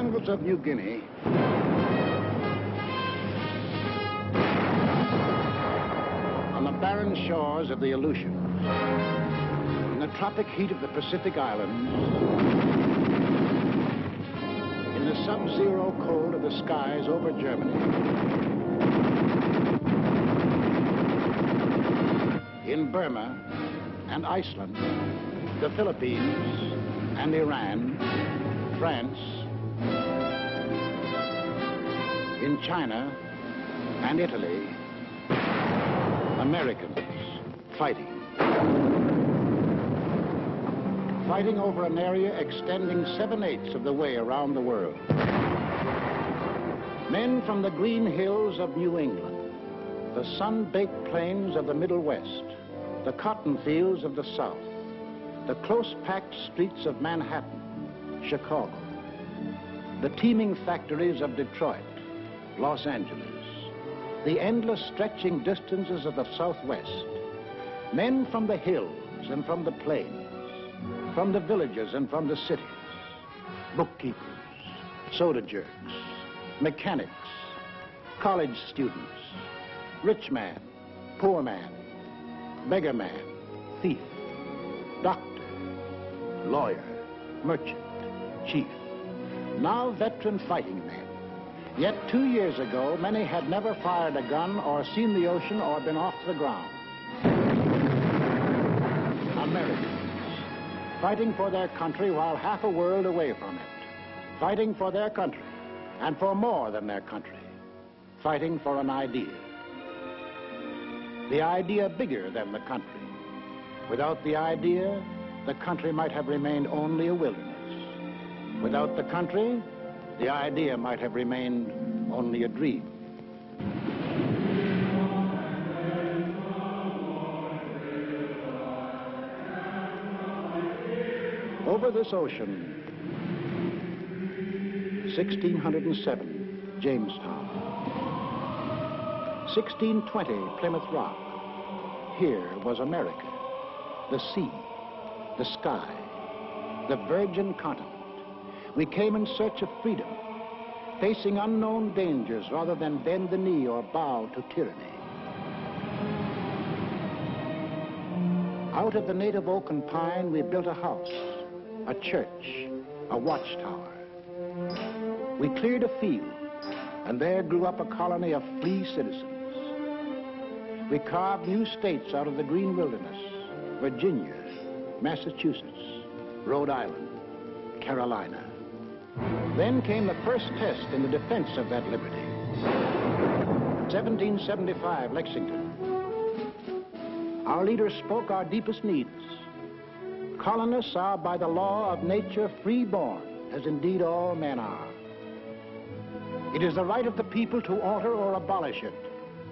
jungles of New Guinea, on the barren shores of the Aleutians, in the tropic heat of the Pacific Islands, in the sub-zero cold of the skies over Germany, in Burma and Iceland, the Philippines and Iran, France, in China and Italy, Americans fighting. Fighting over an area extending 7/8 of the way around the world. Men from the green hills of New England, the sun-baked plains of the Middle West, the cotton fields of the South, the close-packed streets of Manhattan, Chicago, the teeming factories of Detroit, Los Angeles, the endless stretching distances of the Southwest, men from the hills and from the plains, from the villages and from the cities, bookkeepers, soda jerks, mechanics, college students, rich man, poor man, beggar man, thief, doctor, lawyer, merchant, chief, now veteran fighting men. Yet 2 years ago, many had never fired a gun or seen the ocean or been off the ground. Americans, fighting for their country while half a world away from it. Fighting for their country, and for more than their country. Fighting for an idea. The idea bigger than the country. Without the idea, the country might have remained only a wilderness. Without the country, the idea might have remained only a dream. Over this ocean, 1607, Jamestown. 1620, Plymouth Rock. Here was America, the sea, the sky, the virgin continent. We came in search of freedom, facing unknown dangers rather than bend the knee or bow to tyranny. Out of the native oak and pine, we built a house, a church, a watchtower. We cleared a field, and there grew up a colony of free citizens. We carved new states out of the green wilderness: Virginia, Massachusetts, Rhode Island, Carolina. Then came the first test in the defense of that liberty. 1775, Lexington. Our leaders spoke our deepest needs. Colonists are by the law of nature free-born, as indeed all men are. It is the right of the people to alter or abolish it,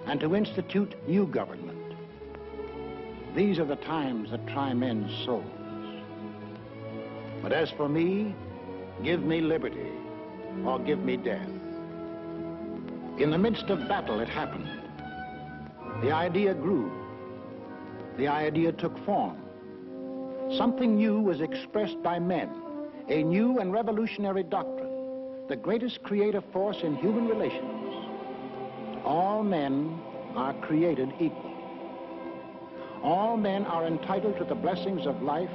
and to institute new government. These are the times that try men's souls. But as for me, give me liberty, or give me death. In the midst of battle, it happened. The idea grew. The idea took form. Something new was expressed by men, a new and revolutionary doctrine, the greatest creative force in human relations. All men are created equal. All men are entitled to the blessings of life,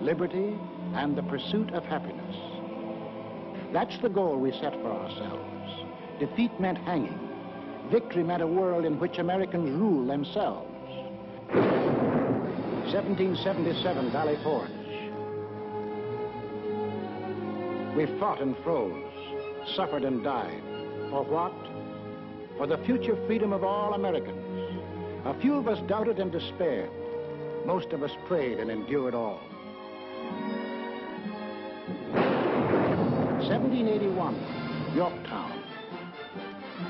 liberty, and the pursuit of happiness. That's the goal we set for ourselves. Defeat meant hanging. Victory meant a world in which Americans rule themselves. 1777, Valley Forge. We fought and froze, suffered and died. For what? For the future freedom of all Americans. A few of us doubted and despaired. Most of us prayed and endured all. 1781, Yorktown.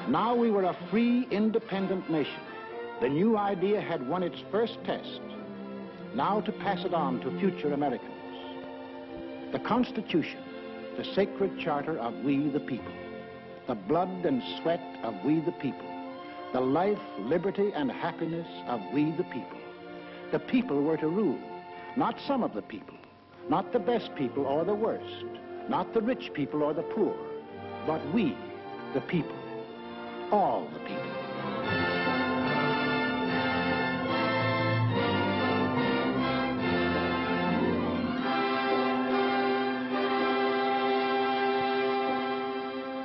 Now we were a free, independent nation. The new idea had won its first test. Now to pass it on to future Americans. The Constitution, the sacred charter of we the people. The blood and sweat of we the people. The life, liberty, and happiness of we the people. The people were to rule, not some of the people, not the best people or the worst, not the rich people or the poor, but we, the people, all the people.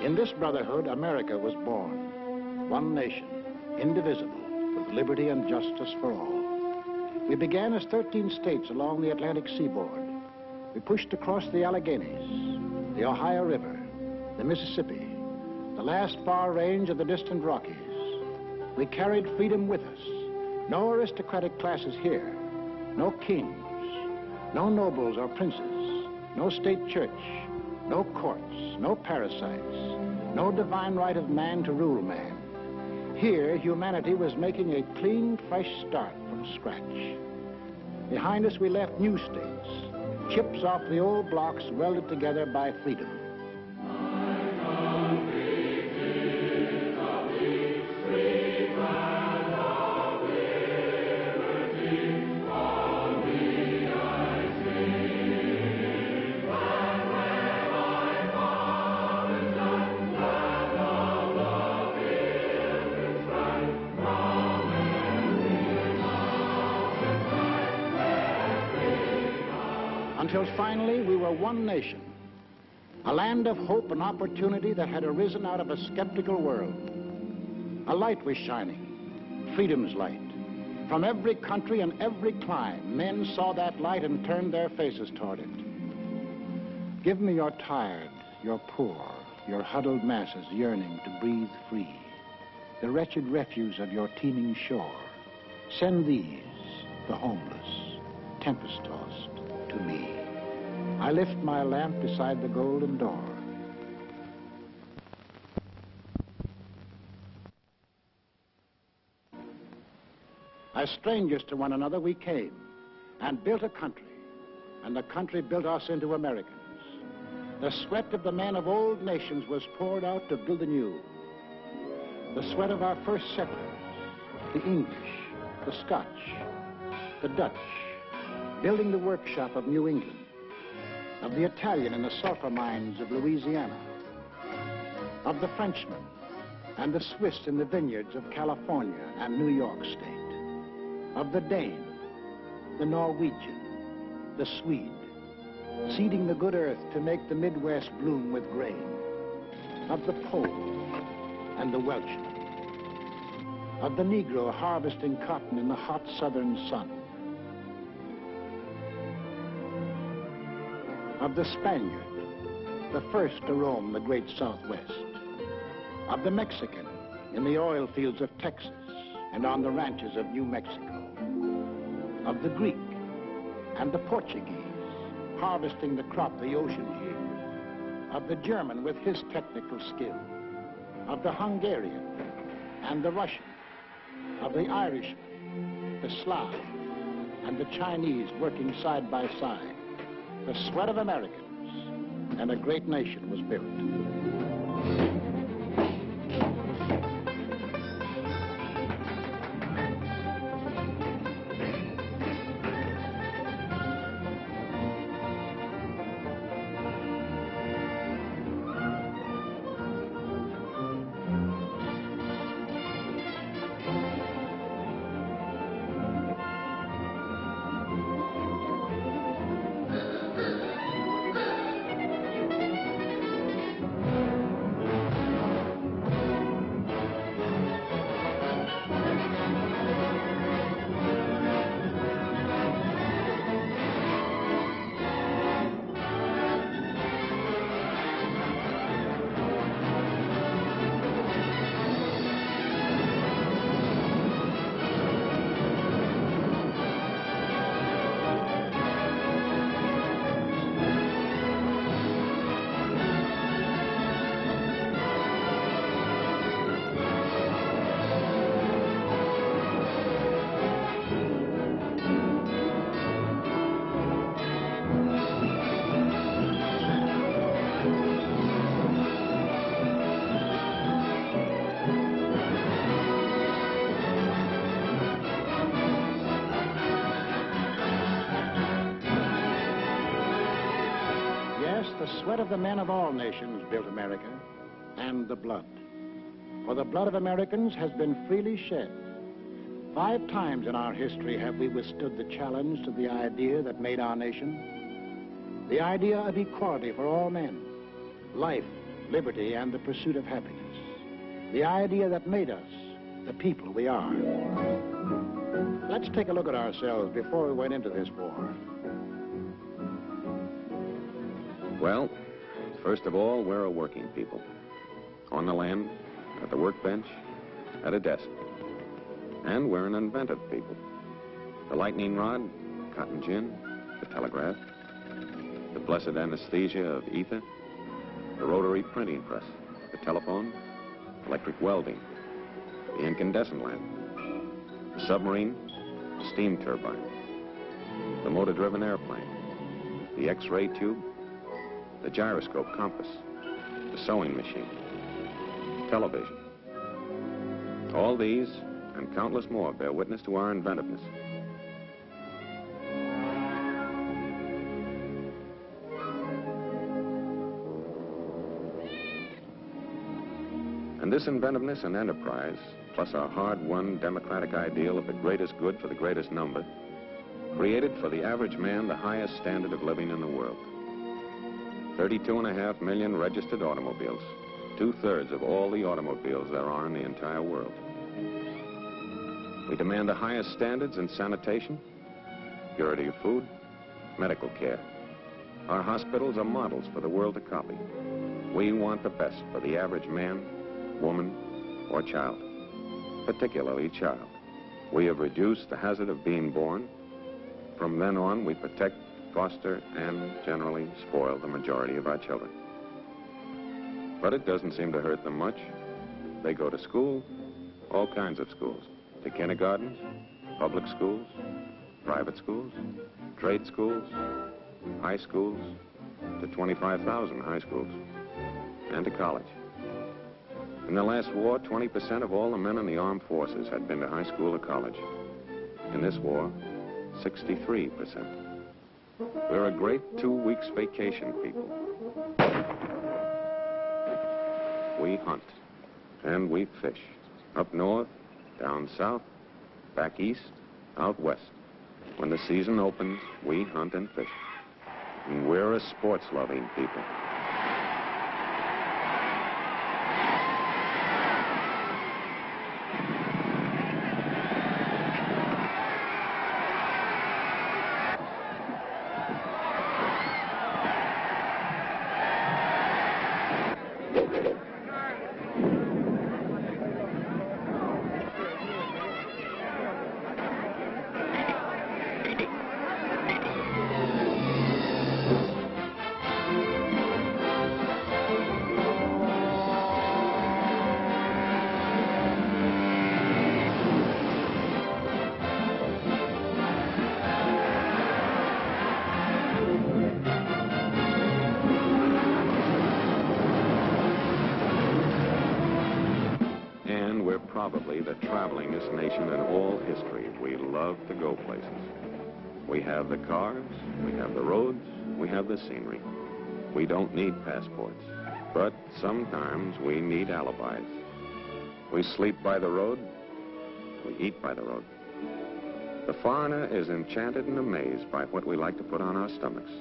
In this brotherhood, America was born. One nation, indivisible, with liberty and justice for all. We began as 13 states along the Atlantic seaboard. We pushed across the Alleghenies, the Ohio River, the Mississippi, the last far range of the distant Rockies. We carried freedom with us. No aristocratic classes here, no kings, no nobles or princes, no state church, no courts, no parasites, no divine right of man to rule man. Here, humanity was making a clean, fresh start from scratch. Behind us, we left new states, chips off the old blocks welded together by freedom. Until finally we were one nation, a land of hope and opportunity that had arisen out of a skeptical world. A light was shining, freedom's light. From every country and every clime, men saw that light and turned their faces toward it. Give me your tired, your poor, your huddled masses yearning to breathe free, the wretched refuse of your teeming shore. Send these, the homeless, tempest-tossed, to me. I lift my lamp beside the golden door. As strangers to one another, we came and built a country, and the country built us into Americans. The sweat of the men of old nations was poured out to build anew. The sweat of our first settlers, the English, the Scotch, the Dutch, building the workshop of New England, of the Italian in the sulfur mines of Louisiana, of the Frenchman and the Swiss in the vineyards of California and New York State, of the Dane, the Norwegian, the Swede, seeding the good earth to make the Midwest bloom with grain, of the Pole and the Welshman, of the Negro harvesting cotton in the hot southern sun, of the Spaniard, the first to roam the great Southwest, of the Mexican in the oil fields of Texas and on the ranches of New Mexico, of the Greek and the Portuguese harvesting the crop the oceans yield, of the German with his technical skill, of the Hungarian and the Russian, of the Irishman, the Slav, and the Chinese working side by side. The sweat of Americans, and a great nation was built. The sweat of the men of all nations built America. and the blood. For the blood of Americans has been freely shed. 5 times in our history have we withstood the challenge to the idea that made our nation. The idea of equality for all men, life, liberty, and the pursuit of happiness. The idea that made us the people we are. Let's take a look at ourselves before we went into this war. Well, first of all, we're a working people. On the land, at the workbench, at a desk. And we're an inventive people. The lightning rod, cotton gin, the telegraph, the blessed anesthesia of ether, the rotary printing press, the telephone, electric welding, the incandescent lamp, the submarine, the steam turbine, the motor-driven airplane, the X-ray tube, the gyroscope compass, the sewing machine, television. All these and countless more bear witness to our inventiveness. And this inventiveness and enterprise, plus our hard-won democratic ideal of the greatest good for the greatest number, created for the average man the highest standard of living in the world. 32.5 million registered automobiles, 2/3 of all the automobiles there are in the entire world. We demand the highest standards in sanitation, purity of food, medical care. Our hospitals are models for the world to copy. We want the best for the average man, woman, or child, particularly child. We have reduced the hazard of being born. From then on, we protect, foster, and generally spoil the majority of our children. But it doesn't seem to hurt them much. They go to school, all kinds of schools, to kindergartens, public schools, private schools, trade schools, high schools, to 25,000 high schools, and to college. In the last war, 20% of all the men in the armed forces had been to high school or college. In this war, 63%. We're a great 2 weeks vacation people. We hunt, and we fish. Up north, down south, back east, out west. When the season opens, we hunt and fish. And we're a sports-loving people. Probably the travelingest nation in all history. We love to go places. We have the cars, we have the roads, we have the scenery. We don't need passports, but sometimes we need alibis. We sleep by the road, we eat by the road. The foreigner is enchanted and amazed by what we like to put on our stomachs.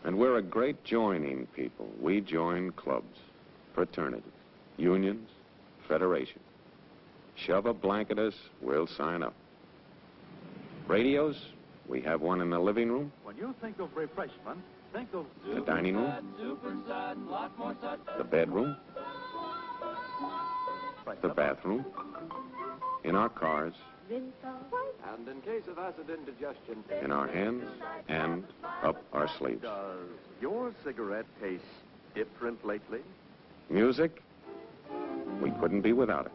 And we're a great joining people. We join clubs, fraternities, unions, federations. Shove a blanket at us, we'll sign up. Radios, we have one in the living room. When you think of refreshment, think of the dining room, the bedroom, the bathroom, in our cars, rinse off. And in case of acid indigestion, in our hands and up our sleeves. does your cigarette taste different lately? Music, we couldn't be without it.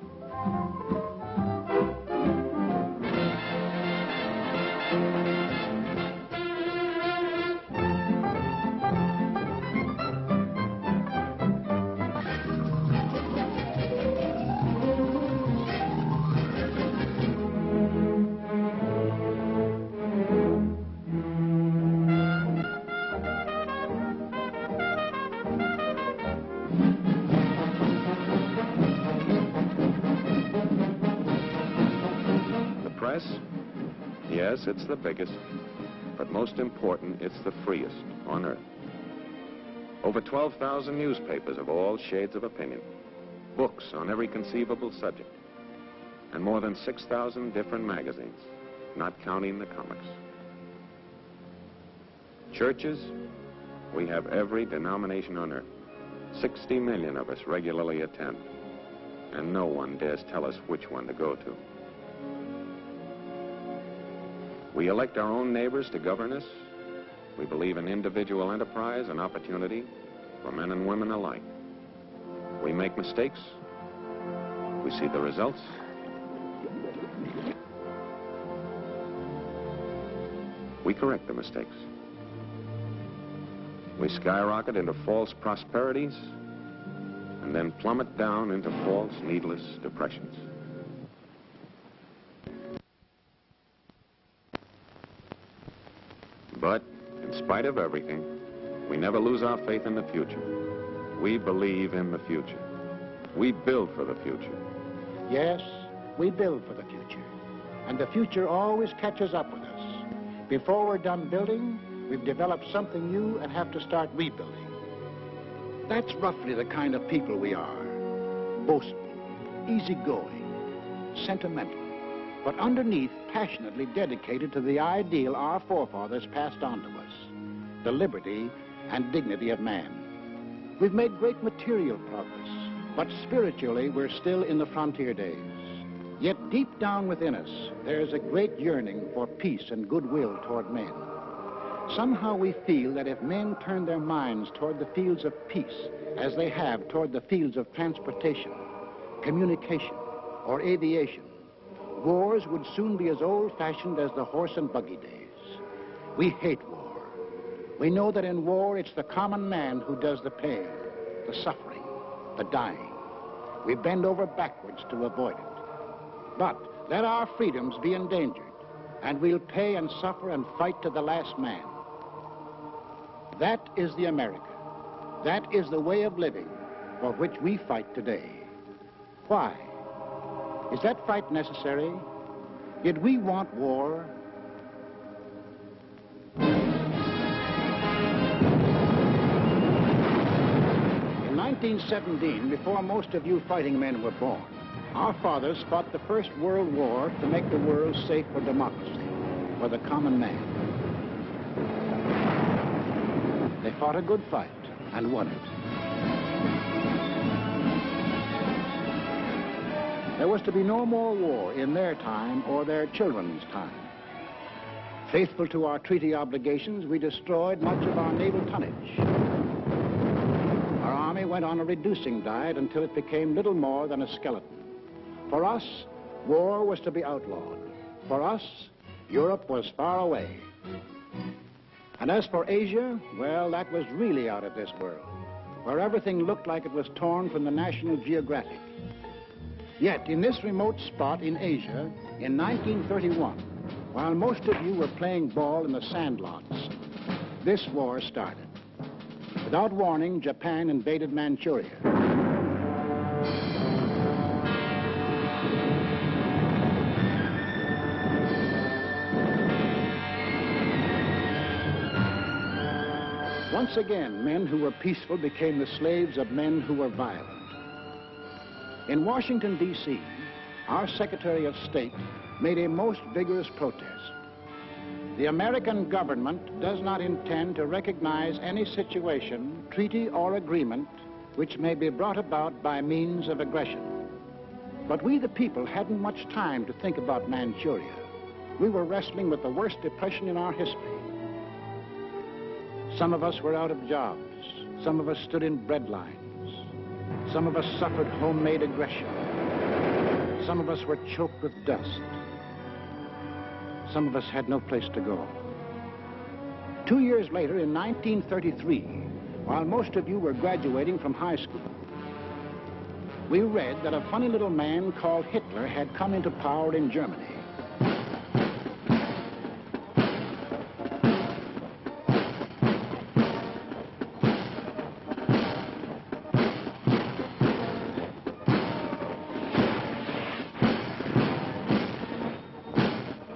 Yes, it's the biggest, but most important, it's the freest on earth. Over 12,000 newspapers of all shades of opinion, books on every conceivable subject, and more than 6,000 different magazines, not counting the comics. Churches, we have every denomination on earth. 60 million of us regularly attend, and no one dares tell us which one to go to. We elect our own neighbors to govern us. We believe in individual enterprise and opportunity for men and women alike. We make mistakes. We see the results. We correct the mistakes. We skyrocket into false prosperities and then plummet down into false, needless depressions. But, in spite of everything, we never lose our faith in the future. We believe in the future. We build for the future. Yes, we build for the future. And the future always catches up with us. Before we're done building, we've developed something new and have to start rebuilding. That's roughly the kind of people we are. Boastful, easygoing, sentimental, but underneath, passionately dedicated to the ideal our forefathers passed on to us, the liberty and dignity of man. We've made great material progress, but spiritually, we're still in the frontier days. Yet deep down within us, there's a great yearning for peace and goodwill toward men. Somehow we feel that if men turn their minds toward the fields of peace, as they have toward the fields of transportation, communication, or aviation, wars would soon be as old-fashioned as the horse and buggy days. We hate war. We know that in war, it's the common man who does the pain, the suffering, the dying. We bend over backwards to avoid it. But let our freedoms be endangered, and we'll pay and suffer and fight to the last man. That is the America. That is the way of living for which we fight today. Why? Is that fight necessary? Did we want war? In 1917, before most of you fighting men were born, our fathers fought the First World War to make the world safe for democracy, for the common man. They fought a good fight and won it. There was to be no more war in their time or their children's time. Faithful to our treaty obligations, we destroyed much of our naval tonnage. Our army went on a reducing diet until it became little more than a skeleton. For us, war was to be outlawed. For us, Europe was far away. And as for Asia, well, that was really out of this world, where everything looked like it was torn from the National Geographic. Yet, in this remote spot in Asia, in 1931, while most of you were playing ball in the sandlots, this war started. Without warning, Japan invaded Manchuria. Once again, men who were peaceful became the slaves of men who were violent. In Washington, D.C., our Secretary of State made a most vigorous protest. The American government does not intend to recognize any situation, treaty or agreement, which may be brought about by means of aggression. But we, the people, hadn't much time to think about Manchuria. We were wrestling with the worst depression in our history. Some of us were out of jobs. Some of us stood in bread lines. Some of us suffered homemade aggression. Some of us were choked with dust. Some of us had no place to go. 2 years later, in 1933, while most of you were graduating from high school, we read that a funny little man called Hitler had come into power in Germany.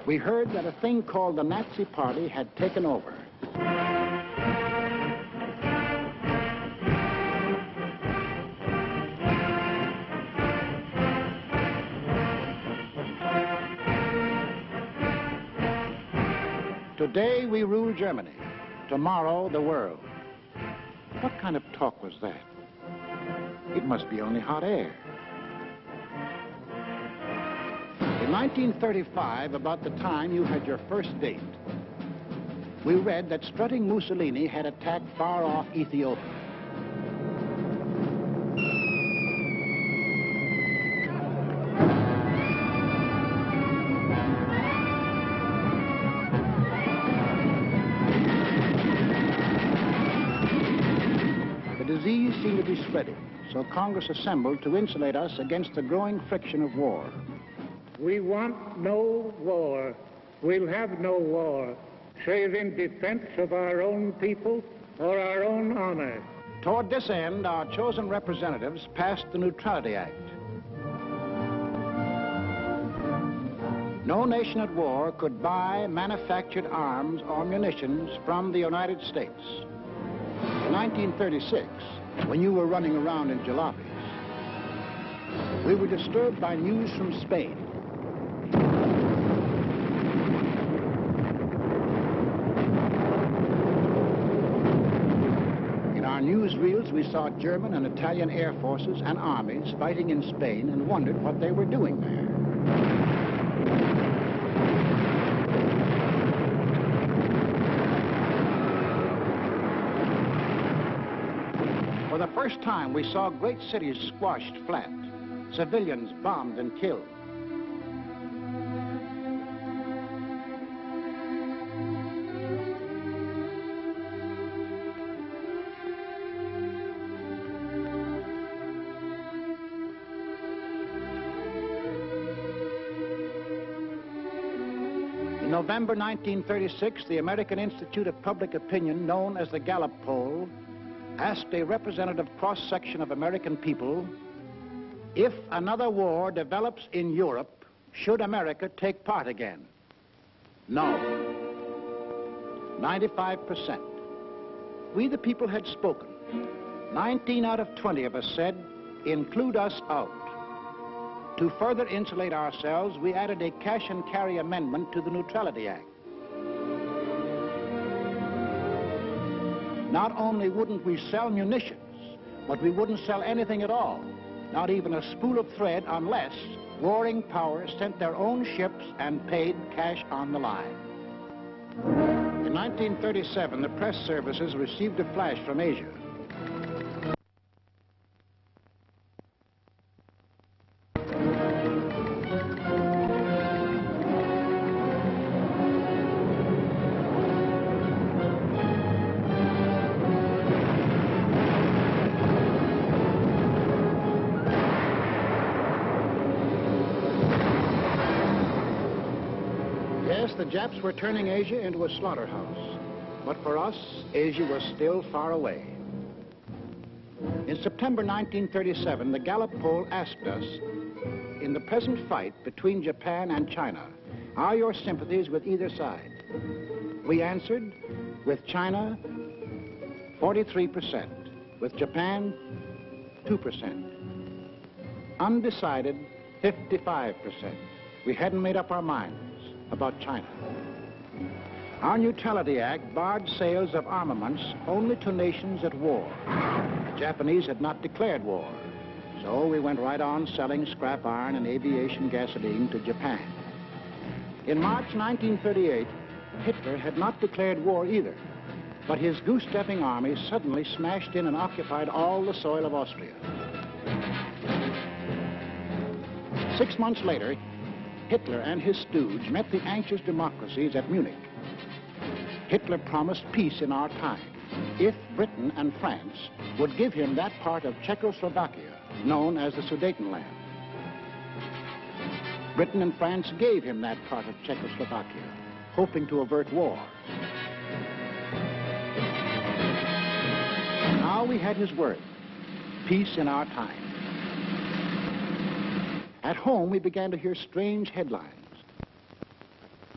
We heard that a thing called the Nazi Party had taken over. Today we rule Germany, tomorrow the world. What kind of talk was that? It must be only hot air. In 1935, about the time you had your first date, we read that strutting Mussolini had attacked far-off Ethiopia. The disease seemed to be spreading, so Congress assembled to insulate us against the growing friction of war. We want no war. We'll have no war, save in defense of our own people or our own honor. Toward this end, our chosen representatives passed the Neutrality Act. No nation at war could buy manufactured arms or munitions from the United States. In 1936, when you were running around in jalopies, we were disturbed by news from Spain. In our newsreels, we saw German and Italian air forces and armies fighting in Spain and wondered what they were doing there. For the first time, we saw great cities squashed flat, civilians bombed and killed. In November 1936, the American Institute of Public Opinion, known as the Gallup Poll, asked a representative cross-section of American people, if another war develops in Europe, should America take part again? No. 95%. We the people had spoken. 19 out of 20 of us said, include us out. To further insulate ourselves, we added a cash and carry amendment to the Neutrality Act. Not only wouldn't we sell munitions, but we wouldn't sell anything at all, not even a spool of thread, unless warring powers sent their own ships and paid cash on the line. In 1937, the press services received a flash from Asia. The Japs were turning Asia into a slaughterhouse. But for us, Asia was still far away. In September 1937, the Gallup poll asked us, in the present fight between Japan and China, are your sympathies with either side? We answered, with China, 43%. With Japan, 2%. Undecided, 55%. We hadn't made up our minds about China. Our Neutrality Act barred sales of armaments only to nations at war. The Japanese had not declared war, So we went right on selling scrap iron and aviation gasoline to Japan. In March 1938, Hitler had not declared war either, but his goose-stepping army suddenly smashed in and occupied all the soil of Austria. 6 months later, Hitler and his stooge met the anxious democracies at Munich. Hitler promised peace in our time if Britain and France would give him that part of Czechoslovakia known as the Sudetenland. Britain and France gave him that part of Czechoslovakia, hoping to avert war. Now we had his word, peace in our time. At home, we began to hear strange headlines.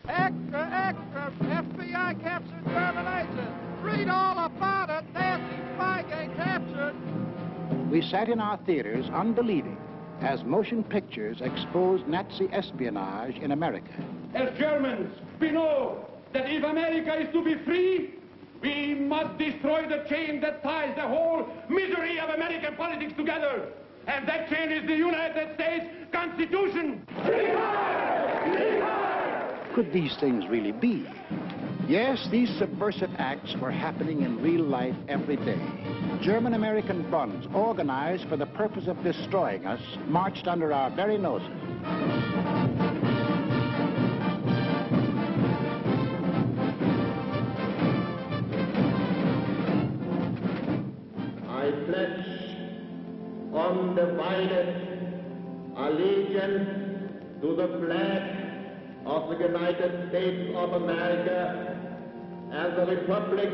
Extra, extra! FBI captured German agent! Read all about it! Nazi Spygate captured! We sat in our theaters unbelieving as motion pictures exposed Nazi espionage in America. As Germans, we know that if America is to be free, we must destroy the chain that ties the whole misery of American politics together. And that chain is the United States Constitution. Could these things really be? Yes, these subversive acts were happening in real life every day. German-American bonds, organized for the purpose of destroying us, marched under our very noses. I pledge undivided allegiance to the flag of the United States of America and the republic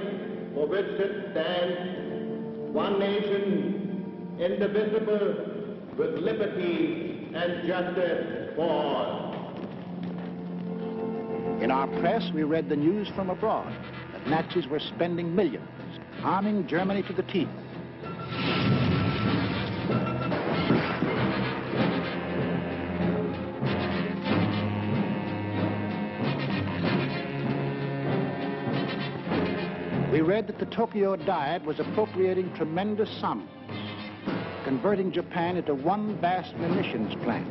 for which it stands, one nation, indivisible, with liberty and justice for all. In our press, we read the news from abroad that Nazis were spending millions, arming Germany to the teeth. We read that the Tokyo Diet was appropriating tremendous sums, converting Japan into one vast munitions plant.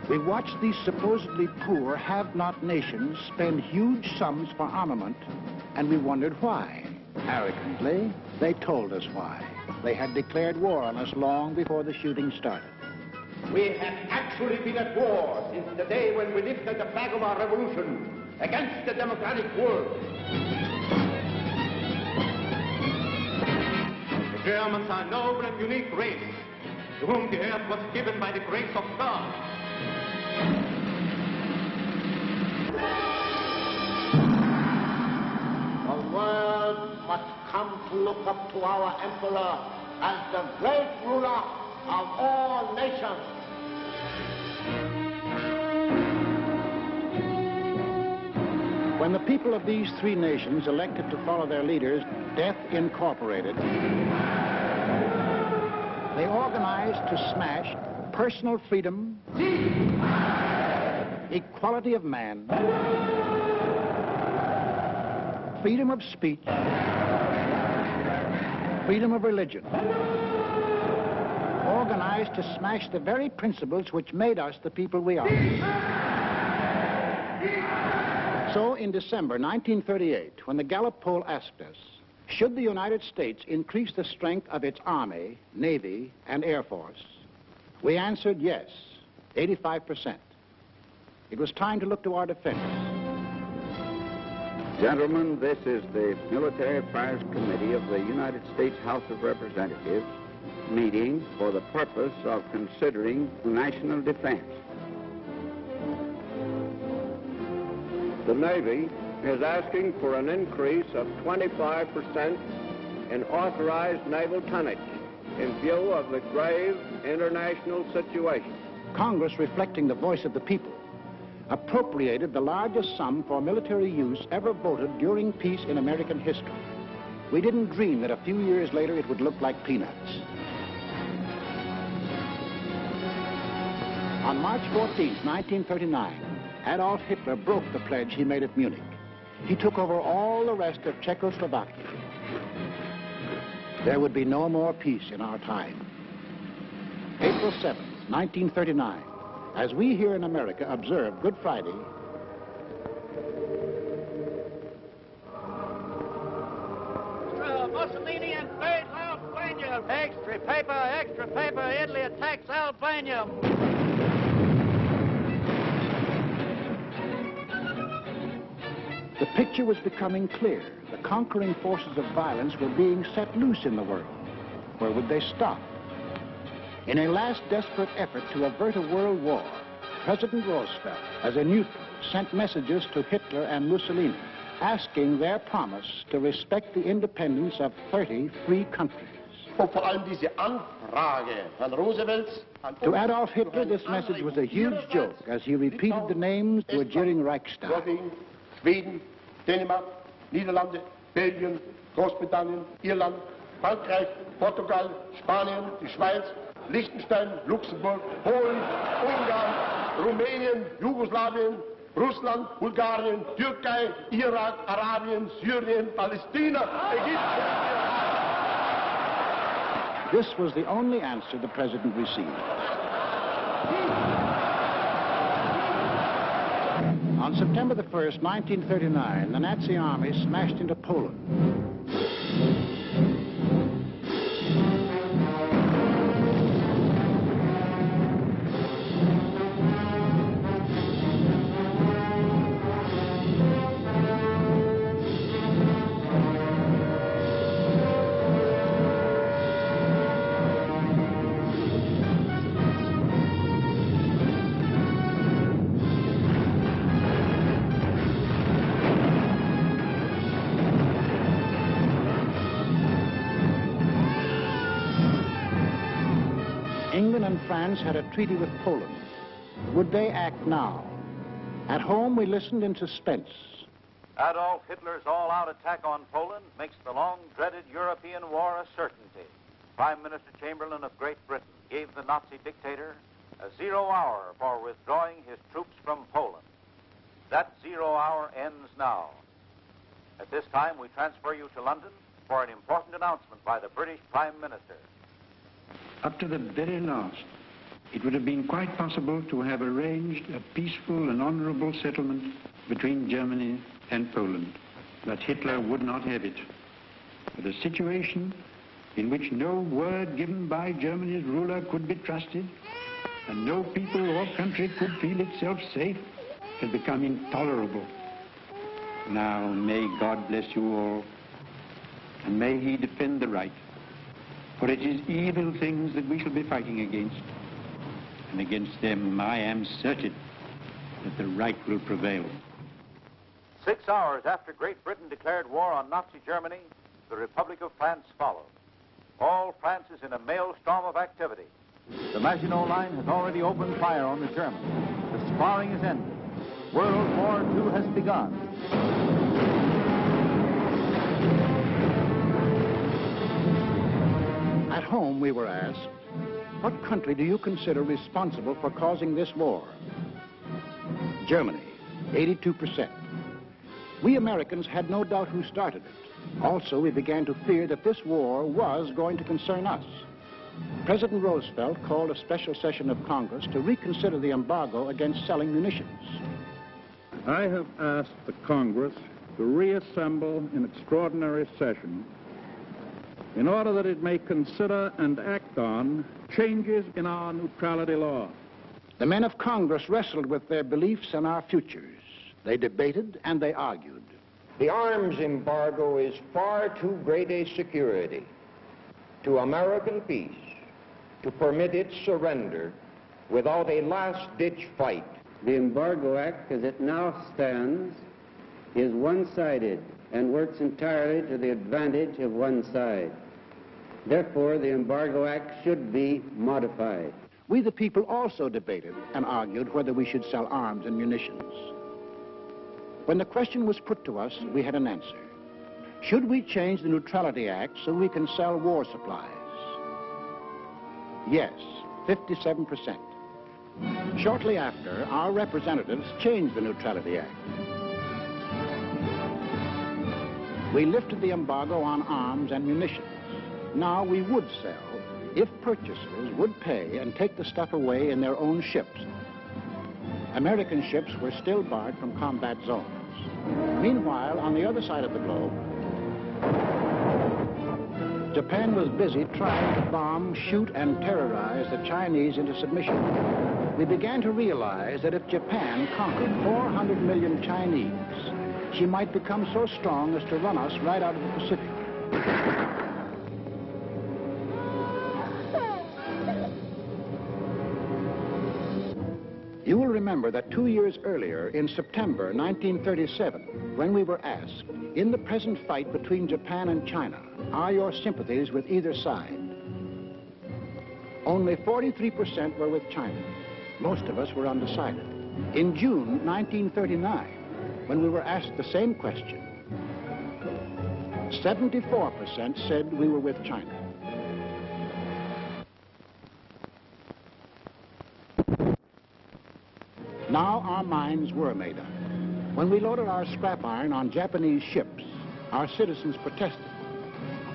We watched these supposedly poor, have-not nations spend huge sums for armament, and we wondered why. Arrogantly, they told us why. They had declared war on us long before the shooting started. We have actually been at war since the day when we lifted the flag of our revolution against the democratic world. The Germans are a noble and unique race, to whom the earth was given by the grace of God. The world must come to look up to our emperor as the great ruler of all nations. When the people of these three nations elected to follow their leaders, Death Incorporated, they organized to smash personal freedom, equality of man, freedom of speech, freedom of religion, organized to smash the very principles which made us the people we are. So in December 1938, when the Gallup poll asked us, should the United States increase the strength of its Army, Navy, and Air Force, we answered yes, 85%. It was time to look to our defense. Gentlemen, this is the Military Affairs Committee of the United States House of Representatives meeting for the purpose of considering national defense. The Navy is asking for an increase of 25% in authorized naval tonnage in view of the grave international situation. Congress, reflecting the voice of the people, appropriated the largest sum for military use ever voted during peace in American history. We didn't dream that a few years later it would look like peanuts. On March 14, 1939, Adolf Hitler broke the pledge he made at Munich. he took over all the rest of Czechoslovakia. There would be no more peace in our time. April 7th, 1939, as we here in America observe Good Friday, Mussolini invades Albania. Extra paper, Italy attacks Albania. the picture was becoming clear. The conquering forces of violence were being set loose in the world. Where would they stop? In a last desperate effort to avert a world war, President Roosevelt, as a neutral, sent messages to Hitler and Mussolini, asking their promise to respect the independence of 30 free countries. To Adolf Hitler, this message was a huge joke as he repeated the names to a jeering Reichstag. Sweden, Denmark, Niederlande, Belgien, Großbritannien, Irland, Frankreich, Portugal, Spanien, die Schweiz, Liechtenstein, Luxemburg, Polen, Ungarn, Rumänien, Jugoslawien, Russland, Bulgarien, Türkei, Irak, Arabien, Syrien, Palästina, Ägypten. This was the only answer the president received. On September the 1st, 1939, the Nazi army smashed into Poland. England and France had a treaty with Poland. Would they act now? At home, we listened in suspense. Adolf Hitler's all-out attack on Poland makes the long-dreaded European war a certainty. Prime Minister Chamberlain of Great Britain gave the Nazi dictator a 0 hour for withdrawing his troops from Poland. That 0 hour ends now. At this time, we transfer you to London for an important announcement by the British Prime Minister. Up to the very last, it would have been quite possible to have arranged a peaceful and honorable settlement between Germany and Poland. But Hitler would not have it. But a situation in which no word given by Germany's ruler could be trusted, and no people or country could feel itself safe, had become intolerable. Now, may God bless you all, and may He defend the right. For it is evil things that we shall be fighting against. And against them I am certain that the right will prevail. 6 hours after Great Britain declared war on Nazi Germany, the Republic of France followed. All France is in a maelstrom of activity. The Maginot Line has already opened fire on the Germans. The sparring is ended. World War II has begun. At home, we were asked, what country do you consider responsible for causing this war? Germany, 82%. We Americans had no doubt who started it. Also, we began to fear that this war was going to concern us. President Roosevelt called a special session of Congress to reconsider the embargo against selling munitions. I have asked the Congress to reassemble in extraordinary session in order that it may consider and act on changes in our neutrality law. The men of Congress wrestled with their beliefs and our futures. They debated and they argued. The arms embargo is far too great a security to American peace to permit its surrender without a last-ditch fight. The Embargo Act, as it now stands, is one-sided and works entirely to the advantage of one side. Therefore, the Embargo Act should be modified. We, the people, also debated and argued whether we should sell arms and munitions. When the question was put to us, we had an answer. Should we change the Neutrality Act so we can sell war supplies? Yes, 57%. Shortly after, our representatives changed the Neutrality Act. We lifted the embargo on arms and munitions. Now we would sell if purchasers would pay and take the stuff away in their own ships. American ships were still barred from combat zones. Meanwhile, on the other side of the globe, Japan was busy trying to bomb, shoot, and terrorize the Chinese into submission. We began to realize that if Japan conquered 400 million Chinese, she might become so strong as to run us right out of the Pacific. You will remember that 2 years earlier, in September 1937, when we were asked, in the present fight between Japan and China, are your sympathies with either side? Only 43% were with China. Most of us were undecided. In June 1939, when we were asked the same question, 74% said we were with China. Now our minds were made up. When we loaded our scrap iron on Japanese ships, our citizens protested.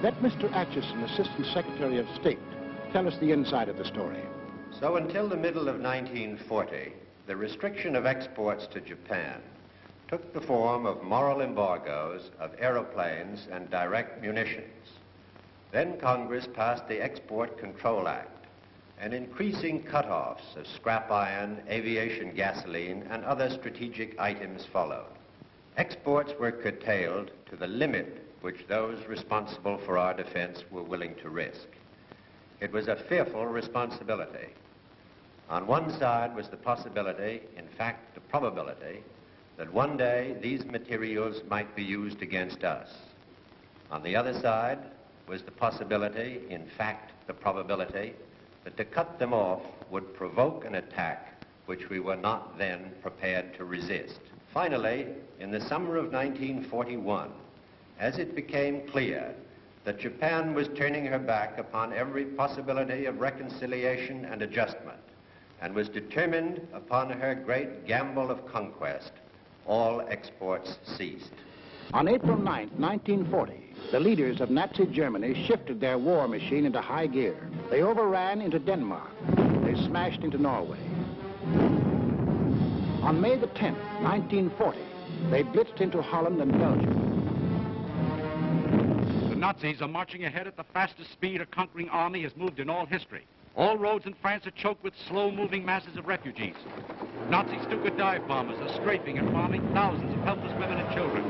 Let Mr. Atchison, Assistant Secretary of State, tell us the inside of the story. So until the middle of 1940, the restriction of exports to Japan took the form of moral embargoes of aeroplanes and direct munitions. Then Congress passed the Export Control Act, and increasing cutoffs of scrap iron, aviation gasoline, and other strategic items followed. Exports were curtailed to the limit which those responsible for our defense were willing to risk. It was a fearful responsibility. On one side was the possibility, in fact the probability, that one day these materials might be used against us. On the other side was the possibility, in fact the probability, that to cut them off would provoke an attack which we were not then prepared to resist. Finally, in the summer of 1941, as it became clear that Japan was turning her back upon every possibility of reconciliation and adjustment, and was determined upon her great gamble of conquest, all exports ceased. On April 9, 1940, the leaders of Nazi Germany shifted their war machine into high gear. They overran into Denmark. They smashed into Norway. On May the 10th, 1940, they blitzed into Holland and Belgium. The Nazis are marching ahead at the fastest speed a conquering army has moved in all history. All roads in France are choked with slow-moving masses of refugees. Nazi Stuka dive bombers are strafing and bombing thousands of helpless women and children.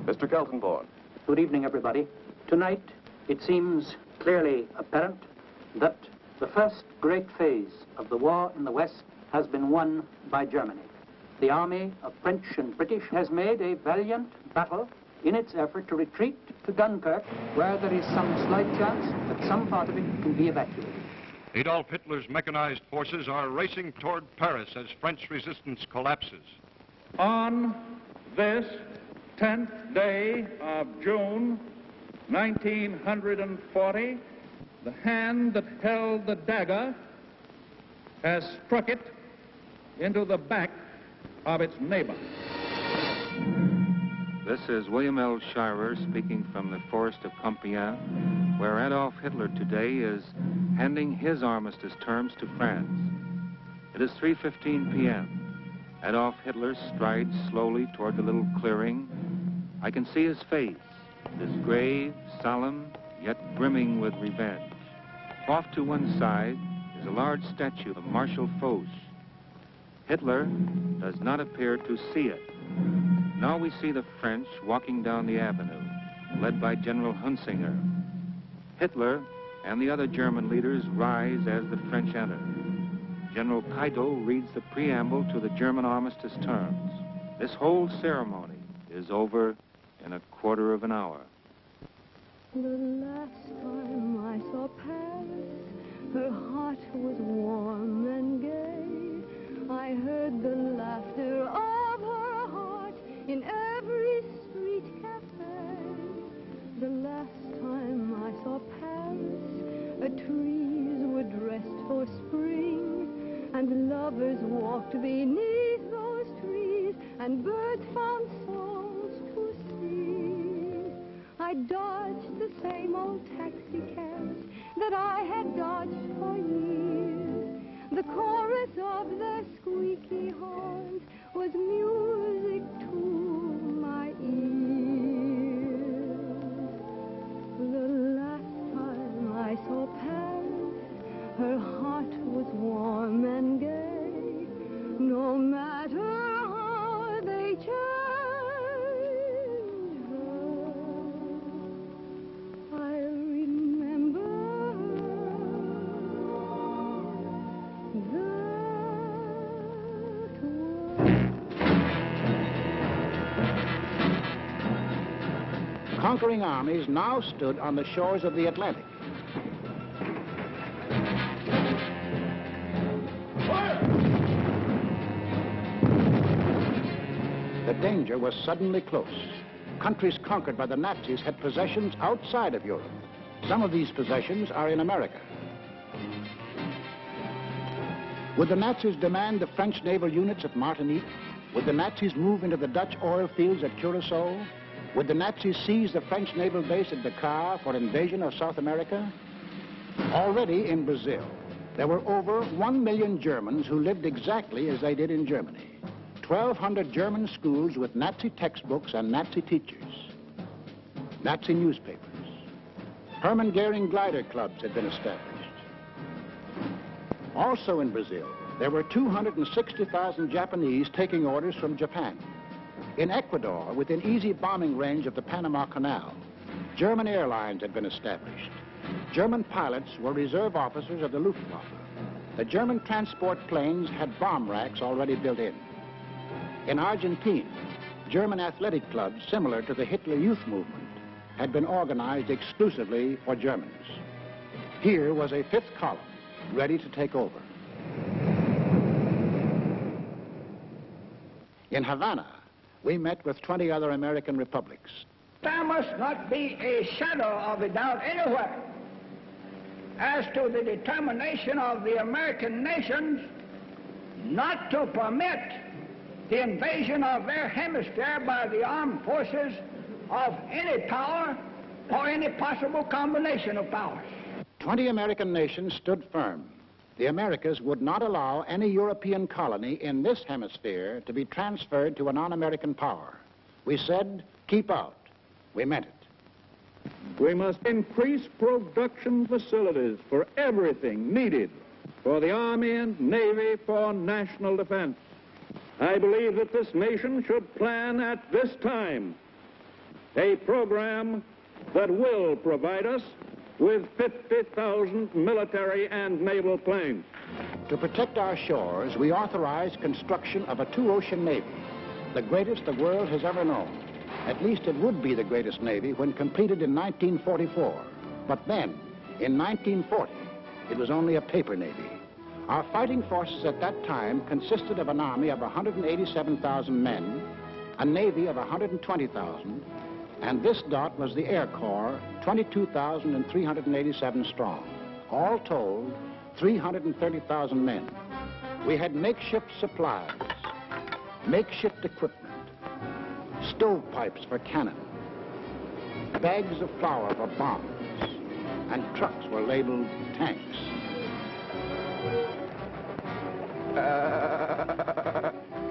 Mr. Kaltenborn. Good evening, everybody. Tonight, it seems clearly apparent that the first great phase of the war in the West has been won by Germany. The army of French and British has made a valiant battle in its effort to retreat to Dunkirk, where there is some slight chance that some part of it can be evacuated. Adolf Hitler's mechanized forces are racing toward Paris as French resistance collapses. On this 10th day of June, 1940, the hand that held the dagger has struck it into the back of its neighbor. This is William L. Shirer speaking from the forest of Compiègne, where Adolf Hitler today is handing his armistice terms to France. It is 3:15 p.m. Adolf Hitler strides slowly toward the little clearing. I can see his face. It is grave, solemn, yet brimming with revenge. Off to one side is a large statue of Marshal Foch. Hitler does not appear to see it. Now we see the French walking down the avenue, led by General Hunsinger. Hitler and the other German leaders rise as the French enter. General Keitel reads the preamble to the German armistice terms. This whole ceremony is over in a quarter of an hour. The last time I saw Paris, her heart was warm and gay. I heard the laughter of her heart in every street cafe. The last time I saw Paris, the trees were dressed for spring, and lovers walked beneath those trees, and birds found songs to sing. conquering armies now stood on the shores of the Atlantic. The danger was suddenly close. Countries conquered by the Nazis had possessions outside of Europe. Some of these possessions are in America. Would the Nazis demand the French naval units at Martinique? Would the Nazis move into the Dutch oil fields at Curacao? Would the Nazis seize the French naval base at Dakar for invasion of South America? Already in Brazil, there were over 1 million Germans who lived exactly as they did in Germany. 1,200 German schools with Nazi textbooks and Nazi teachers. Nazi newspapers. Hermann Goering glider clubs had been established. Also in Brazil, there were 260,000 Japanese taking orders from Japan. In Ecuador, within easy bombing range of the Panama Canal, German airlines had been established. German pilots were reserve officers of the Luftwaffe. The German transport planes had bomb racks already built in. In Argentina, German athletic clubs similar to the Hitler Youth Movement had been organized exclusively for Germans. Here was a fifth column ready to take over. In Havana, we met with 20 other American republics. There must not be a shadow of a doubt anywhere as to the determination of the American nations not to permit the invasion of their hemisphere by the armed forces of any power or any possible combination of powers. 20 American nations stood firm. The Americas would not allow any European colony in this hemisphere to be transferred to a non-American power. We said, keep out. We meant it. We must increase production facilities for everything needed for the Army and Navy for national defense. I believe that this nation should plan at this time a program that will provide us with 50,000 military and naval planes. To protect our shores, we authorized construction of a two-ocean navy, the greatest the world has ever known. At least it would be the greatest navy when completed in 1944. But then, in 1940, it was only a paper navy. Our fighting forces at that time consisted of an army of 187,000 men, a navy of 120,000, and this dot was the Air Corps, 22,387 strong. All told, 330,000 men. We had makeshift supplies, makeshift equipment, stovepipes for cannon, bags of flour for bombs, and trucks were labeled tanks.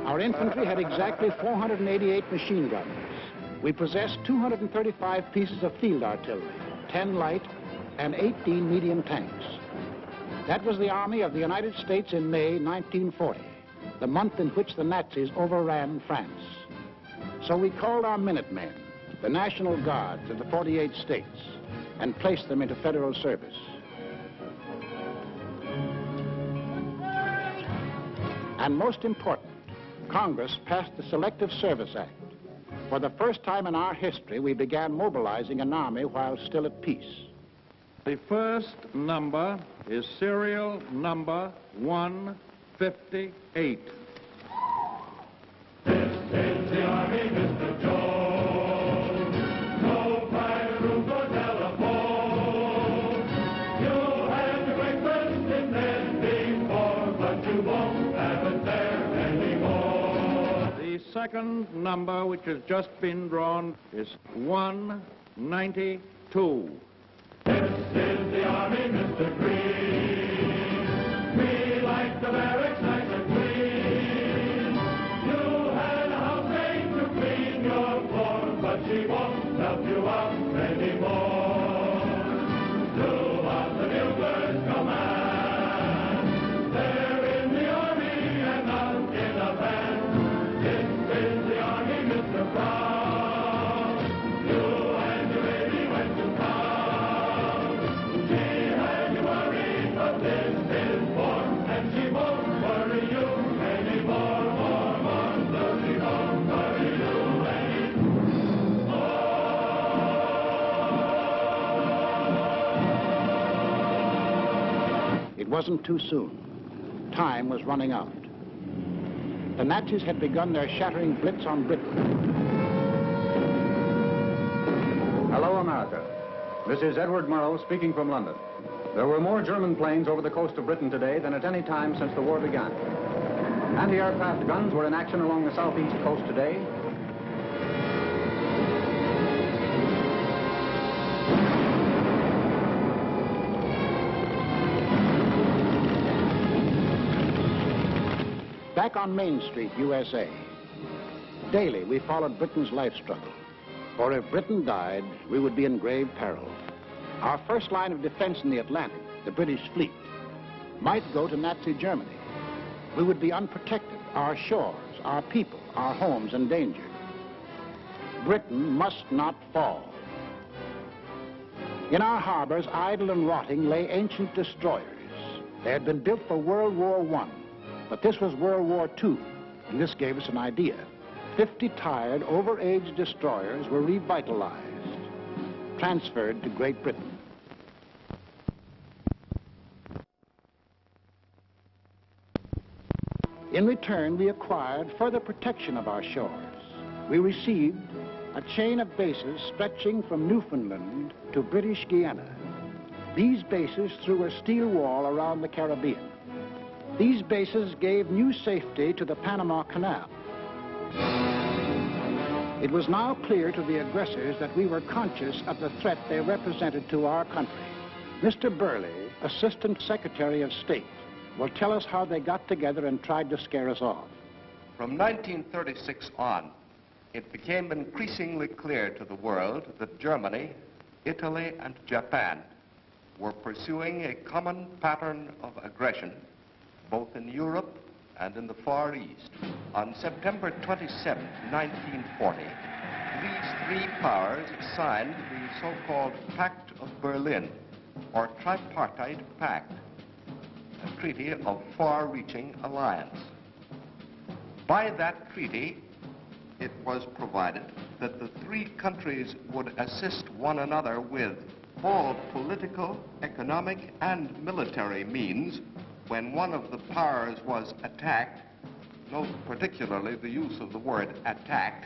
Our infantry had exactly 488 machine guns. We possessed 235 pieces of field artillery, 10 light and 18 medium tanks. That was the Army of the United States in May 1940, the month in which the Nazis overran France. So we called our Minutemen, the National Guards of the 48 states, and placed them into federal service. And most important, Congress passed the Selective Service Act. For the first time in our history, we began mobilizing an army while still at peace. The first number is serial number 158. This is the Army, Mr. Jones. No private room or telephone. You'll have the great Western men before, but you won't have it there anymore. The second number, which has just been drawn, is 192. This is the Army, Mr. Green. We like the barracks nice and clean. You had a housemaid to clean your floor, but she won't help you out anymore. Do what the buglers command. They're in the Army and not in a band. This is the Army, Mr. Brown. You and your baby went to town. She had you worried, but this is war, and she won't worry you anymore. More, so she won't worry you anymore. wasn't too soon. Time was running out. The Nazis had begun their shattering blitz on Britain. Hello, America. This is Edward Murrow speaking from London. There were more German planes over the coast of Britain today than at any time since the war began. Anti-aircraft guns were in action along the southeast coast today. Back on Main Street, USA, daily we followed Britain's life struggle. For if Britain died, we would be in grave peril. Our first line of defense in the Atlantic, the British fleet, might go to Nazi Germany. We would be unprotected, our shores, our people, our homes endangered. Britain must not fall. In our harbors, idle and rotting, lay ancient destroyers. They had been built for World War I. But this was World War II, and this gave us an idea. 50 tired, over-aged destroyers were revitalized, transferred to Great Britain. In return, we acquired further protection of our shores. We received a chain of bases stretching from Newfoundland to British Guiana. These bases threw a steel wall around the Caribbean. These bases gave new safety to the Panama Canal. It was now clear to the aggressors that we were conscious of the threat they represented to our country. Mr. Burley, Assistant Secretary of State, will tell us how they got together and tried to scare us off. From 1936 on, it became increasingly clear to the world that Germany, Italy, and Japan were pursuing a common pattern of aggression both in Europe and in the Far East. On September 27, 1940, these three powers signed the so-called Pact of Berlin, or Tripartite Pact, a treaty of far-reaching alliance. By that treaty, it was provided that the three countries would assist one another with all political, economic, and military means when one of the powers was attacked, note particularly the use of the word attacked,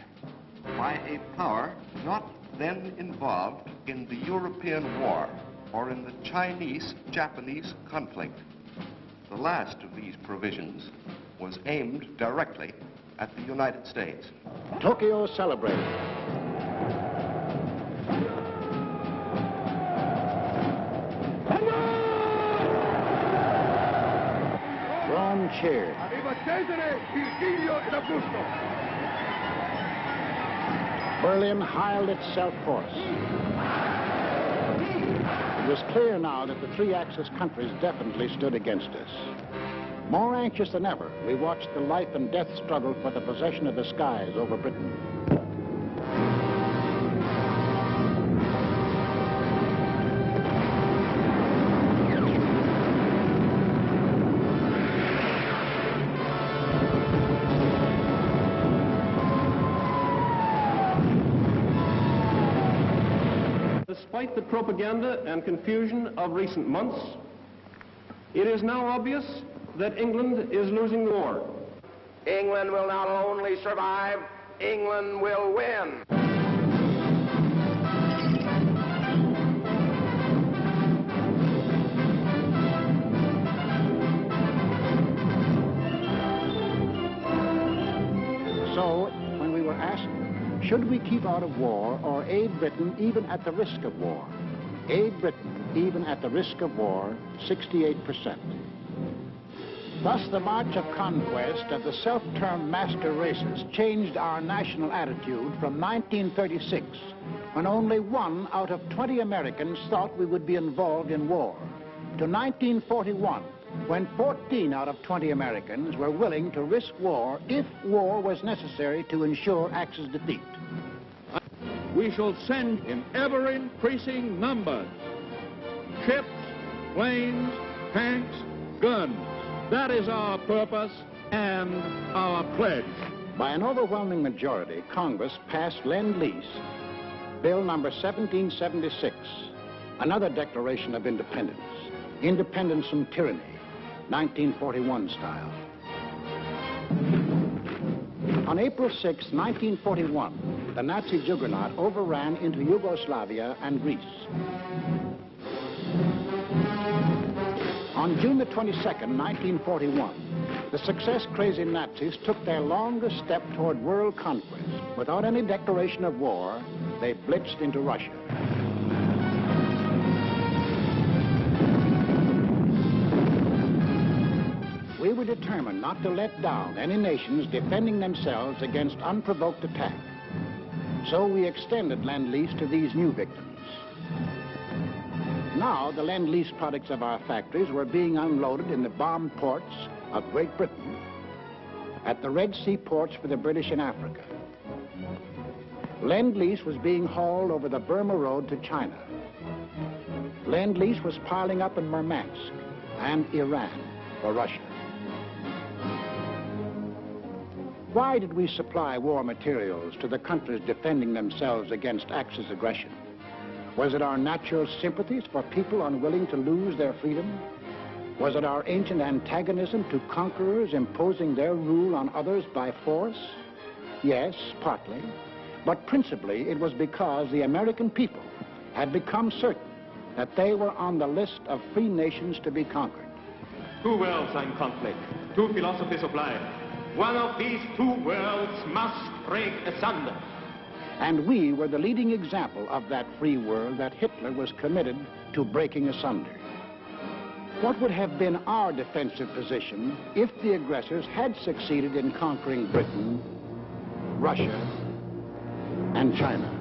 by a power not then involved in the European War or in the Chinese-Japanese conflict. The last of these provisions was aimed directly at the United States. Tokyo celebrated. Rome cheered. Berlin hired itself forth. It was clear now that the three Axis countries definitely stood against us. More anxious than ever, we watched the life and death struggle for the possession of the skies over Britain. Despite the propaganda and confusion of recent months, it is now obvious that England is losing the war. England will not only survive, England will win. So, when we were asked, should we keep out of war or aid Britain even at the risk of war? Aid Britain even at the risk of war, 68%. Thus, the march of conquest of the self-termed master races changed our national attitude from 1936, when only 1 out of 20 Americans thought we would be involved in war, to 1941, when 14 out of 20 Americans were willing to risk war if war was necessary to ensure Axis defeat. We shall send in ever-increasing numbers ships, planes, tanks, guns. That is our purpose and our pledge. By an overwhelming majority, Congress passed Lend-Lease, Bill number 1776, another declaration of independence. Independence from tyranny, 1941 style. On April 6, 1941, the Nazi juggernaut overran into Yugoslavia and Greece. On June the 22nd, 1941, the success-crazy Nazis took their longest step toward world conquest. Without any declaration of war, they blitzed into Russia. We were determined not to let down any nations defending themselves against unprovoked attack. So we extended Lend-Lease to these new victims. Now, the Lend-Lease products of our factories were being unloaded in the bombed ports of Great Britain, at the Red Sea ports for the British in Africa. Lend-Lease was being hauled over the Burma Road to China. Lend-Lease was piling up in Murmansk and Iran for Russia. Why did we supply war materials to the countries defending themselves against Axis aggression? Was it our natural sympathies for people unwilling to lose their freedom? Was it our ancient antagonism to conquerors imposing their rule on others by force? Yes, partly. But principally, it was because the American people had become certain that they were on the list of free nations to be conquered. Two worlds are in conflict, two philosophies of life. One of these two worlds must break asunder. And we were the leading example of that free world that Hitler was committed to breaking asunder. What would have been our defensive position if the aggressors had succeeded in conquering Britain, Russia, and China?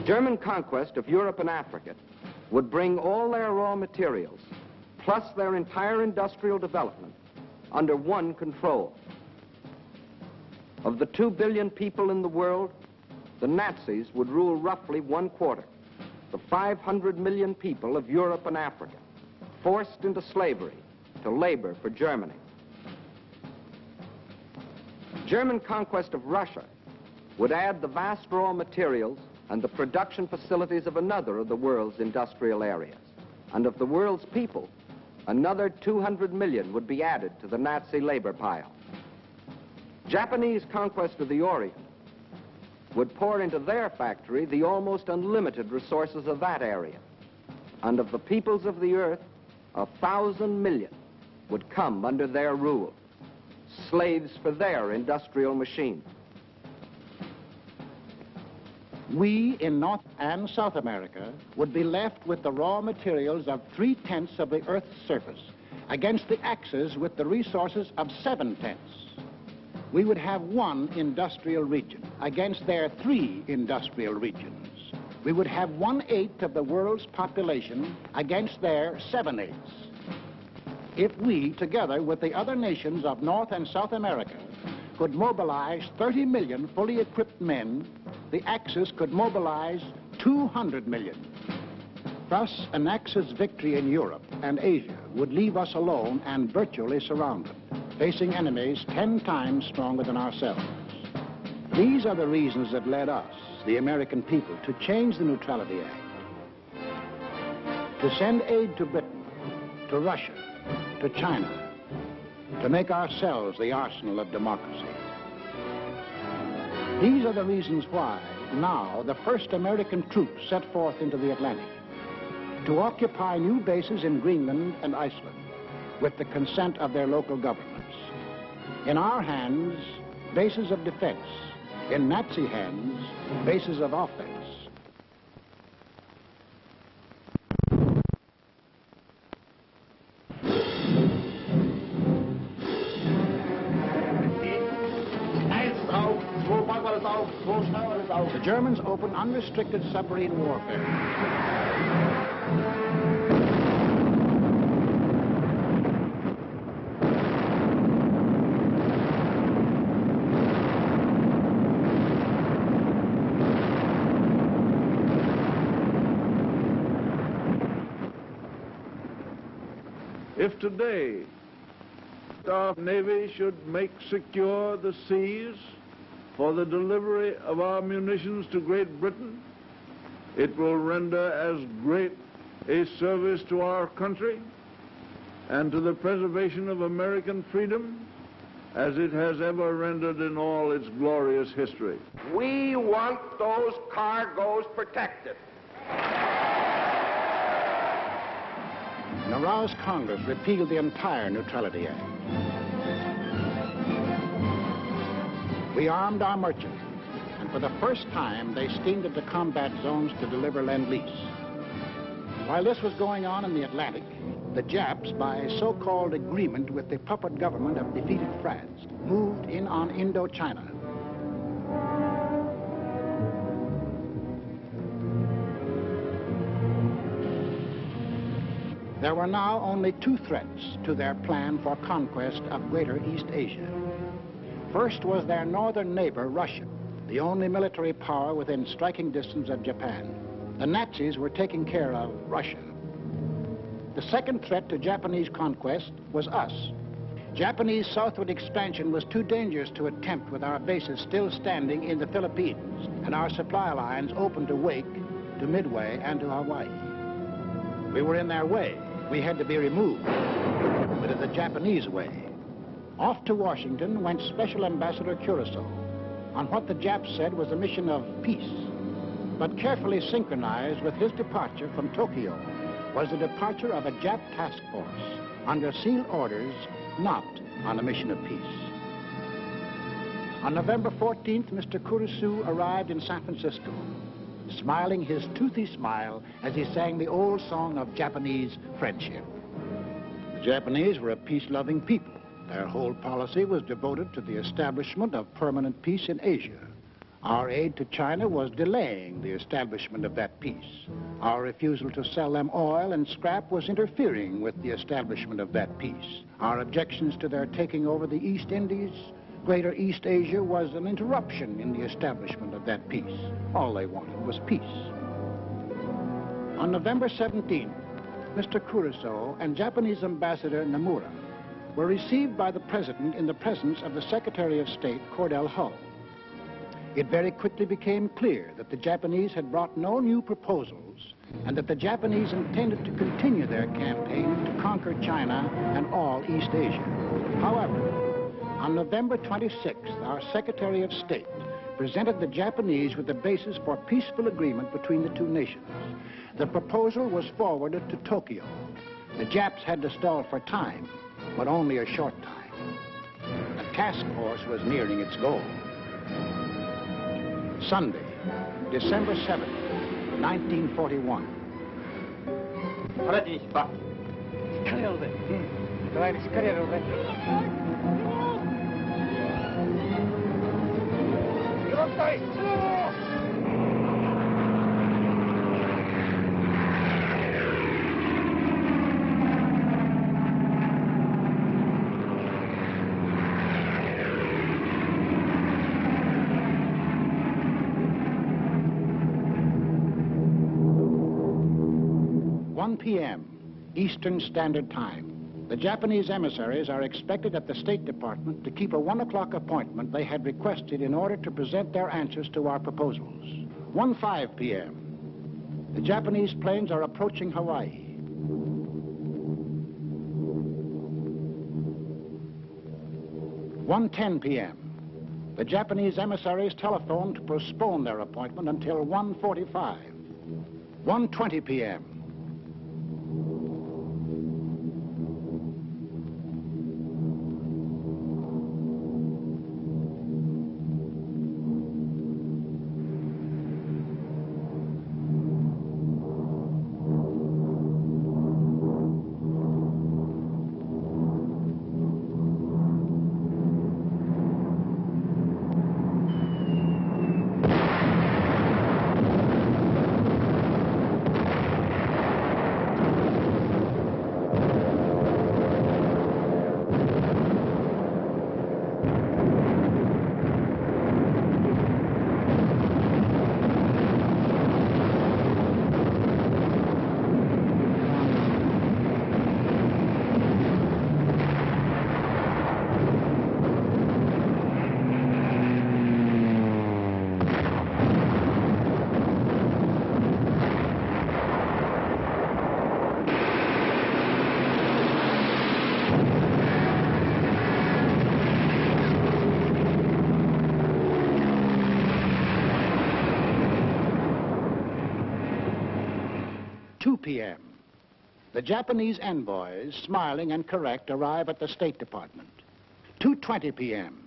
German conquest of Europe and Africa would bring all their raw materials, plus their entire industrial development, under one control. Of the 2 billion people in the world, the Nazis would rule roughly 1/4, the 500 million people of Europe and Africa, forced into slavery to labor for Germany. German conquest of Russia would add the vast raw materials and the production facilities of another of the world's industrial areas. And of the world's people, another 200 million would be added to the Nazi labor pile. Japanese conquest of the Orient would pour into their factory the almost unlimited resources of that area. And of the peoples of the earth, 1,000 million would come under their rule, slaves for their industrial machine. We in North and South America would be left with the raw materials of 3/10 of the Earth's surface against the Axis with the resources of 7/10. We would have one industrial region against their 3 industrial regions. We would have 1/8 of the world's population against their 7/8. If we, together with the other nations of North and South America, could mobilize 30 million fully equipped men, the Axis could mobilize 200 million. Thus, an Axis victory in Europe and Asia would leave us alone and virtually surrounded, facing enemies 10 times stronger than ourselves. These are the reasons that led us, the American people, to change the Neutrality Act, to send aid to Britain, to Russia, to China, to make ourselves the arsenal of democracy. These are the reasons why now the first American troops set forth into the Atlantic to occupy new bases in Greenland and Iceland with the consent of their local governments. In our hands, bases of defense. In Nazi hands, bases of offense. The Germans opened unrestricted submarine warfare. If today our Navy should make secure the seas for the delivery of our munitions to Great Britain, it will render as great a service to our country and to the preservation of American freedom as it has ever rendered in all its glorious history. We want those cargoes protected. An aroused Congress repealed the entire Neutrality Act. We armed our merchants, and for the first time, they steamed into combat zones to deliver Lend-Lease. While this was going on in the Atlantic, the Japs, by a so-called agreement with the puppet government of defeated France, moved in on Indochina. There were now only two threats to their plan for conquest of Greater East Asia. First was their northern neighbor, Russia, the only military power within striking distance of Japan. The Nazis were taking care of Russia. The second threat to Japanese conquest was us. Japanese southward expansion was too dangerous to attempt with our bases still standing in the Philippines and our supply lines open to Wake, to Midway, and to Hawaii. We were in their way. We had to be removed, but in the Japanese way. Off to Washington went Special Ambassador Kuroso on what the Japs said was a mission of peace, but carefully synchronized with his departure from Tokyo was the departure of a Jap task force under sealed orders, not on a mission of peace. On November 14th, Mr. Kuroso arrived in San Francisco, smiling his toothy smile as he sang the old song of Japanese friendship. The Japanese were a peace-loving people. Their whole policy was devoted to the establishment of permanent peace in Asia. Our aid to China was delaying the establishment of that peace. Our refusal to sell them oil and scrap was interfering with the establishment of that peace. Our objections to their taking over the East Indies, Greater East Asia, was an interruption in the establishment of that peace. All they wanted was peace. On November 17th, Mr. Kuroso and Japanese Ambassador Nomura were received by the President in the presence of the Secretary of State, Cordell Hull. It very quickly became clear that the Japanese had brought no new proposals and that the Japanese intended to continue their campaign to conquer China and all East Asia. However, on November 26th, our Secretary of State presented the Japanese with the basis for peaceful agreement between the two nations. The proposal was forwarded to Tokyo. The Japs had to stall for time, but only a short time. The task force was nearing its goal. Sunday, December 7th, 1941. p.m. Eastern Standard Time. The Japanese emissaries are expected at the State Department to keep a 1 o'clock appointment they had requested in order to present their answers to our proposals. 1:05 p.m. The Japanese planes are approaching Hawaii. 1:10 p.m. The Japanese emissaries telephoned to postpone their appointment until 1:45. 1:20 p.m. 2 p.m. The Japanese envoys, smiling and correct, arrive at the State Department. 2:20 p.m.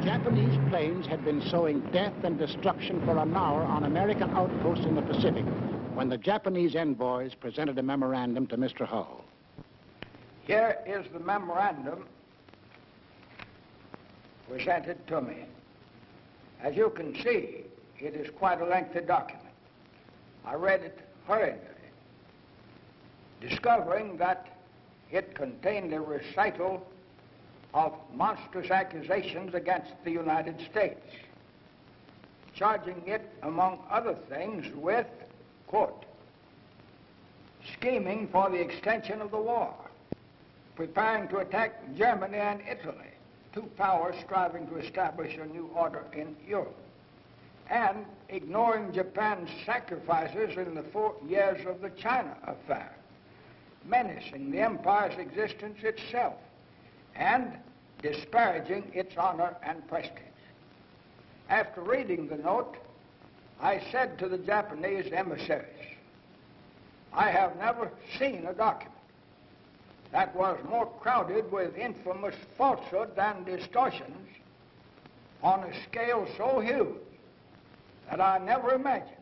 Japanese planes had been sowing death and destruction for an hour on American outposts in the Pacific when the Japanese envoys presented a memorandum to Mr. Hull. Here is the memorandum presented to me. As you can see, it is quite a lengthy document. I read it hurriedly, discovering that it contained a recital of monstrous accusations against the United States, charging it, among other things, with, quote, scheming for the extension of the war, preparing to attack Germany and Italy, two powers striving to establish a new order in Europe, and ignoring Japan's sacrifices in the 4 years of the China affair, menacing the empire's existence itself, and disparaging its honor and prestige. After reading the note, I said to the Japanese emissaries, I have never seen a document that was more crowded with infamous falsehood and distortions on a scale so huge that I never imagined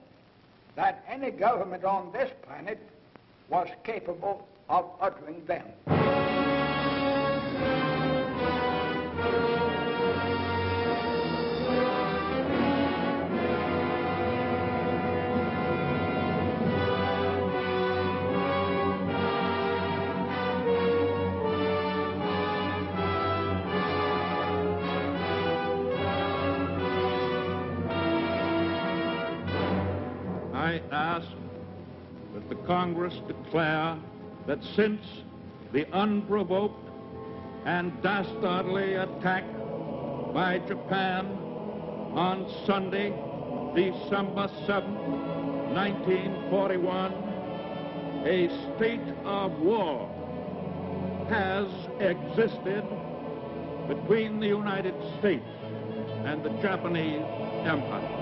that any government on this planet was capable of uttering them. I ask that the Congress declare that since the unprovoked and dastardly attack by Japan on Sunday, December 7, 1941, a state of war has existed between the United States and the Japanese Empire.